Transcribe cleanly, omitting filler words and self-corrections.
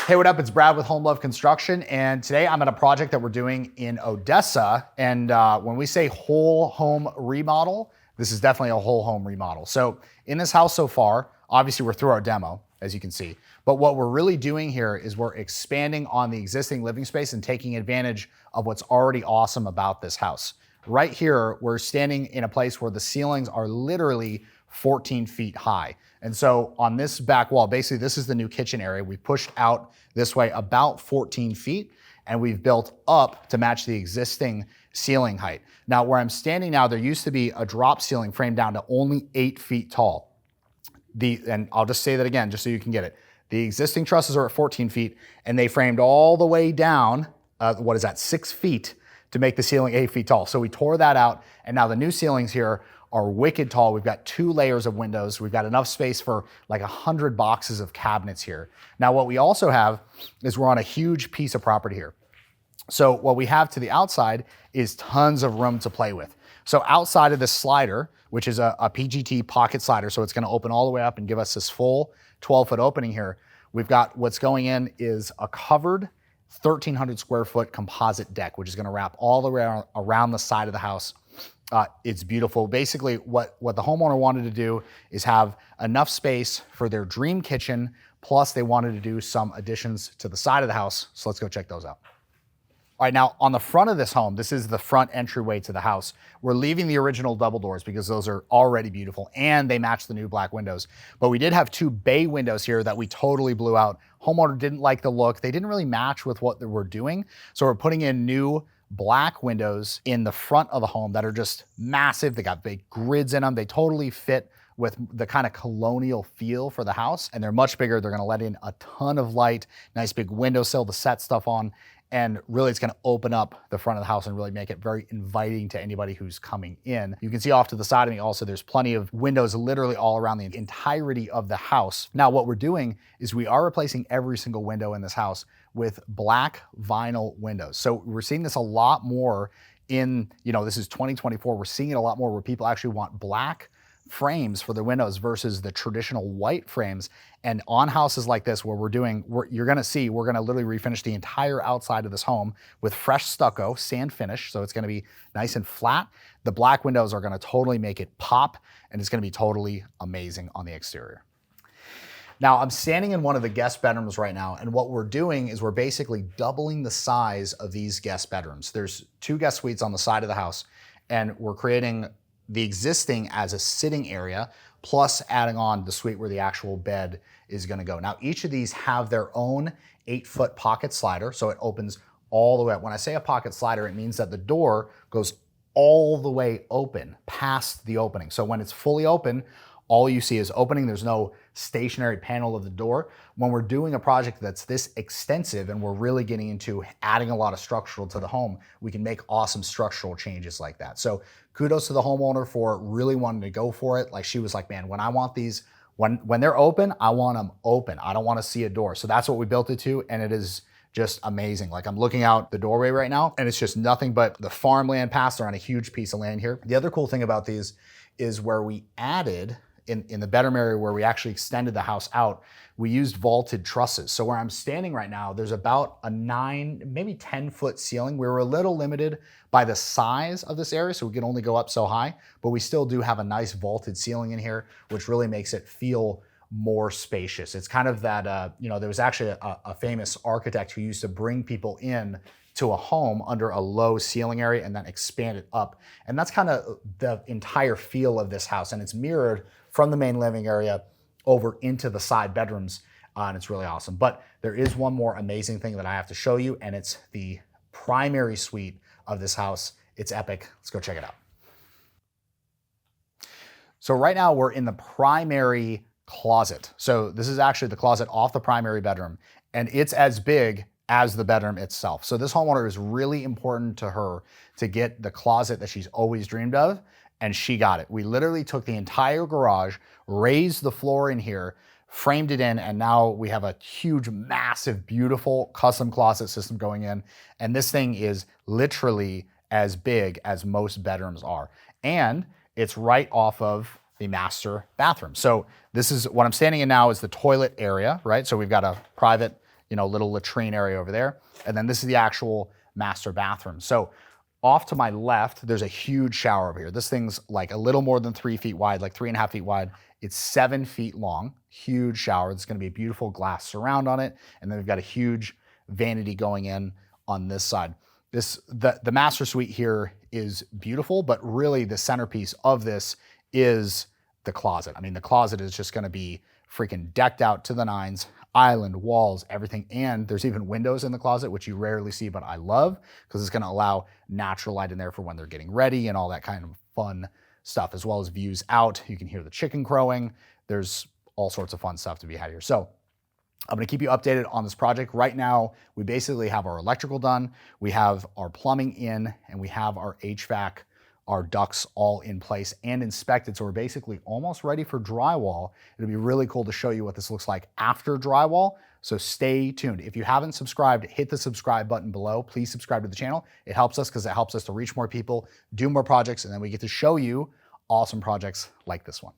Hey, what up? It's Brad with Home Love Construction, and today I'm at a project that we're doing in Odessa. And when we say whole home remodel, this is definitely a whole home remodel. So in this house so far, obviously we're through our demo, as you can see. But what we're really doing here is we're expanding on the existing living space and taking advantage of what's already awesome about this house. Right here, we're standing in a place where the ceilings are literally 14 feet high. And so on this back wall, basically this is the new kitchen area. We pushed out this way about 14 feet and we've built up to match the existing ceiling height. Now where I'm standing now, there used to be a drop ceiling framed down to only 8 feet tall. And I'll just say that again, just so you can get it. The existing trusses are at 14 feet and they framed all the way down, 6 feet to make the ceiling 8 feet tall. So we tore that out and now the new ceilings here are wicked tall. We've got 2 layers of windows. We've got enough space for like 100 boxes of cabinets here. Now what we also have is we're on a huge piece of property here. So what we have to the outside is tons of room to play with. So outside of this slider, which is a PGT pocket slider, so it's gonna open all the way up and give us this full 12-foot opening here, we've got what's going in is a covered 1,300 square foot composite deck, which is gonna wrap all the way around the side of the house. It's beautiful. Basically, what the homeowner wanted to do is have enough space for their dream kitchen, plus they wanted to do some additions to the side of the house. So let's go check those out. All right, now on the front of this home, this is the front entryway to the house. We're leaving the original double doors because those are already beautiful and they match the new black windows. But we did have 2 bay windows here that we totally blew out. Homeowner didn't like the look. They didn't really match with what we're doing. So we're putting in new black windows in the front of the home that are just massive. They got big grids in them. They totally fit with the kind of colonial feel for the house. And they're much bigger. They're gonna let in a ton of light, nice big windowsill to set stuff on. And really it's gonna open up the front of the house and really make it very inviting to anybody who's coming in. You can see off to the side of me also, there's plenty of windows literally all around the entirety of the house. Now what we're doing is we are replacing every single window in this house with black vinyl windows. So we're seeing this a lot more in, this is 2024, we're seeing it a lot more where people actually want black frames for their windows versus the traditional white frames. And on houses like this where you're gonna see, we're gonna literally refinish the entire outside of this home with fresh stucco, sand finish. So it's gonna be nice and flat. The black windows are gonna totally make it pop and it's gonna be totally amazing on the exterior. Now I'm standing in one of the guest bedrooms right now, and what we're doing is we're basically doubling the size of these guest bedrooms. There's 2 guest suites on the side of the house, and we're creating the existing as a sitting area, plus adding on the suite where the actual bed is gonna go. Now each of these have their own 8-foot pocket slider, so it opens all the way up. When I say a pocket slider, it means that the door goes all the way open, past the opening. So when it's fully open, all you see is opening. There's no stationary panel of the door. When we're doing a project that's this extensive and we're really getting into adding a lot of structural to the home, we can make awesome structural changes like that. So kudos to the homeowner for really wanting to go for it. Like she was like, man, when I want these, when they're open, I want them open. I don't want to see a door. So that's what we built it to. And it is just amazing. Like I'm looking out the doorway right now and it's just nothing but the farmland past. They're on a huge piece of land here. The other cool thing about these is where we added in the bedroom area where we actually extended the house out, we used vaulted trusses. So where I'm standing right now, there's about a 9, maybe 10-foot ceiling. We were a little limited by the size of this area, so we can only go up so high, but we still do have a nice vaulted ceiling in here, which really makes it feel more spacious. It's kind of that, there was actually a famous architect who used to bring people in to a home under a low ceiling area and then expand it up. And that's kind of the entire feel of this house. And it's mirrored from the main living area over into the side bedrooms. And it's really awesome. But there is one more amazing thing that I have to show you, and it's the primary suite of this house. It's epic. Let's go check it out. So right now we're in the primary closet. So this is actually the closet off the primary bedroom, and it's as big as the bedroom itself. So this homeowner is really important to her to get the closet that she's always dreamed of, and she got it. We literally took the entire garage, raised the floor in here, framed it in, and now we have a huge, massive, beautiful custom closet system going in. And this thing is literally as big as most bedrooms are. And it's right off of the master bathroom. So this is what I'm standing in now is the toilet area, right? So we've got a private little latrine area over there. And then this is the actual master bathroom. So off to my left, there's a huge shower over here. This thing's like a little more than 3 feet wide, like 3.5 feet wide. It's 7 feet long, huge shower. There's gonna be a beautiful glass surround on it. And then we've got a huge vanity going in on this side. The master suite here is beautiful, but really the centerpiece of this is the closet. I mean, the closet is just gonna be freaking decked out to the nines, island, walls, everything. And there's even windows in the closet, which you rarely see, but I love because it's gonna allow natural light in there for when they're getting ready and all that kind of fun stuff, as well as views out. You can hear the chicken crowing. There's all sorts of fun stuff to be had here. So I'm gonna keep you updated on this project. Right now, we basically have our electrical done, we have our plumbing in, and we have our HVAC, our ducts all in place and inspected. So we're basically almost ready for drywall. It'll be really cool to show you what this looks like after drywall. So stay tuned. If you haven't subscribed, hit the subscribe button below. Please subscribe to the channel. It helps us because it helps us to reach more people, do more projects, and then we get to show you awesome projects like this one.